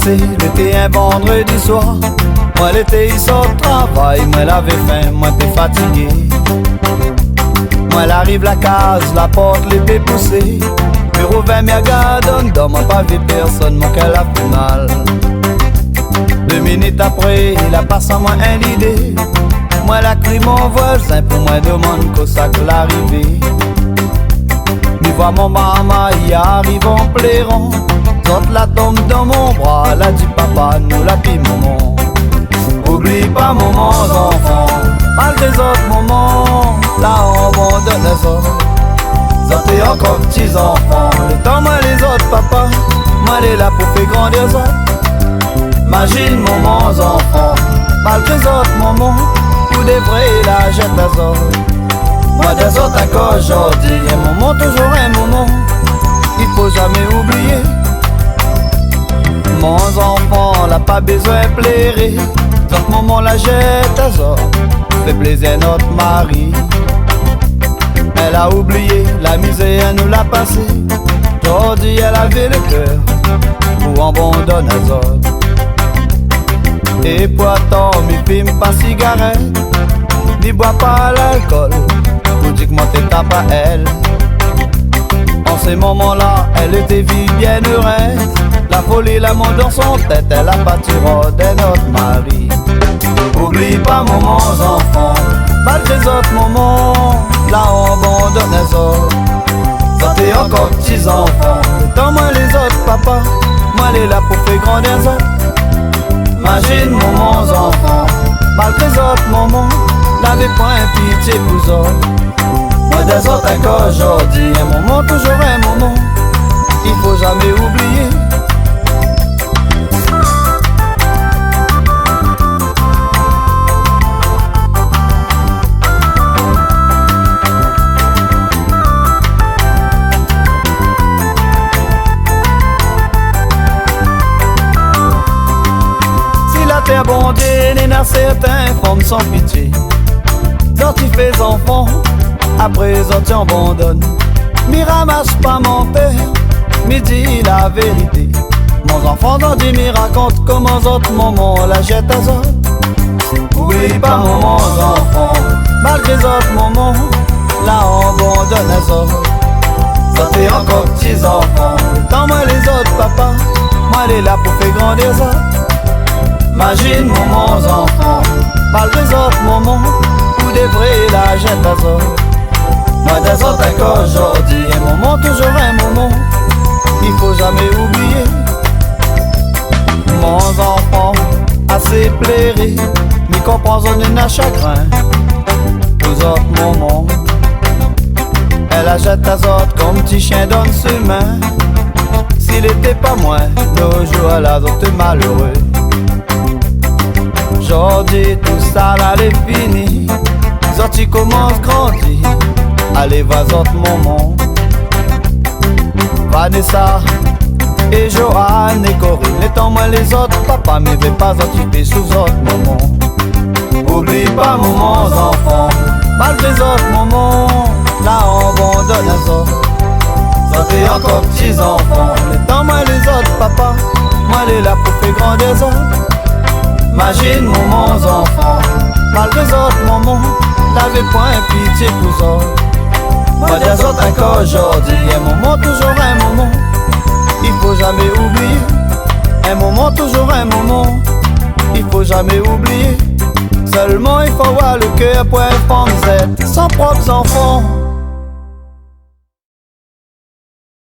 passé, l'été un vendredi soir. Moi l'été il sort de travail, moi l'avais faim, moi t'es fatigué. Moi l'arrive la case, la porte l'épée poussée. Bureau 20 m'y dans moi pas vu personne, mon cœur a fait mal. 2 minutes après, il a passé à moi une idée. Moi la crie mon voisin, pour moi demande qu'au sac l'arrivée. Mi vois mon maman, y arrive en plairant. Quand la tombe dans mon bras, elle a dit papa, nous la pis maman. Oublie pas maman, enfants, malgré les autres moments, là on abandonne les autres. Ça t'es encore petits enfants, le temps moi les autres papas, moi les là pour faire grandir les autres. Imagine moments enfants, malgré les autres moments, tout des vrais la jette les autres. Moi des autres encore aujourd'hui, un moment toujours un moment, il faut jamais oublier. Mon enfant, n'a pas besoin de plairer. Dans ce moment la jette à zor, fait plaisir à notre mari. Elle a oublié, la misère nous l'a passé. Aujourd'hui elle avait le cœur pour abandonner les autres. Et pourtant, mi fume pas cigarette, ni boit pas l'alcool, pour dire que moi t'es tape à elle. En ces moments-là, elle était vive bien heureuse. La folie, l'amour dans son tête, elle a battu de notre mari. Oublie pas moments enfants, malgré les autres moments, là on abandonne les autres. Ça t'es encore petits enfants, tant moi les autres papas, moi les là pour faire grandir les autres. Imagine moments enfants, malgré les autres moments, n'avez pas un pitié pour autres. Moi des autres encore aujourd'hui, un moment toujours un moment, il faut jamais oublier. T'es abandonné dans certains formes sans pitié. Quand tu fais enfant, après ça tu abandonnes. Mi ramasse pas mon père, mi dis la vérité. Mon enfant dans dit mi raconte comment autres moments la jette à autres. Oublie pas moments enfants, malgré les autres moments, là on abandonne les autres. Ça t'es encore petits enfants, tant moi les autres papas, moi les là pour faire grandir les autres. Imagine moments enfants, malgré les autres moments, où des vrais la jette à autres. Moi des autres encore aujourd'hui, un moment toujours un moment, il faut jamais oublier. Mon enfant, assez plairé, m'y comprends on a chagrin, aux autres moments. Elle la jette à autres comme petit chien dans ses mains. S'il était pas moi, nos jours à la autre malheureux. Aujourd'hui tout ça là est fini. Sorti commence grandir. Allez vas autres moments. Vanessa et Joanne et Corinne, étant moi les autres papa mais vais pas occuper sous autres moments. Oublie pas moments enfants, malgré les autres moments, là on abandonne les autres. Sortez encore petits enfants, étant moi les autres papa, moi les là pour faire grandir les autres. Imagine moments enfants, malgré les autres moments, n'avez point pitié pour autres. Moi des autres encore aujourd'hui, un moment toujours un moment, il faut jamais oublier. Un moment toujours un moment, il faut jamais oublier. Seulement il faut avoir le cœur pour un femme Z, sans propres enfants.